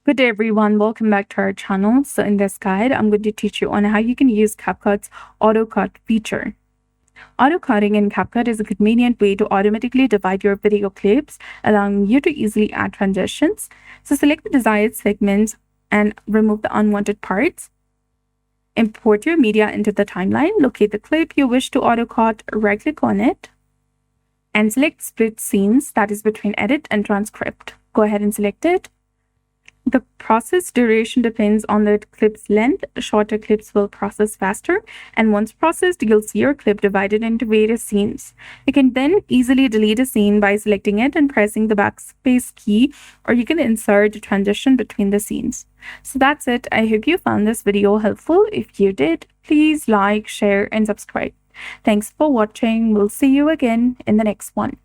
Good day everyone, welcome back to our channel. So in this guide, I'm going to teach you on how you can use CapCut's auto cut feature. Auto cutting in CapCut is a convenient way to automatically divide your video clips, allowing you to easily add transitions. So select the desired segments and remove the unwanted parts. Import your media into the timeline, locate the clip you wish to auto cut, right click on it, and select split scenes, that is between edit and transcript. Go ahead and select it. The process duration depends on the clip's length. Shorter clips will process faster, and once processed, you'll see your clip divided into various scenes. You can then easily delete a scene by selecting it and pressing the backspace key, or you can insert a transition between the scenes. So that's it. I hope you found this video helpful. If you did, please like, share, and subscribe. Thanks for watching. We'll see you again in the next one.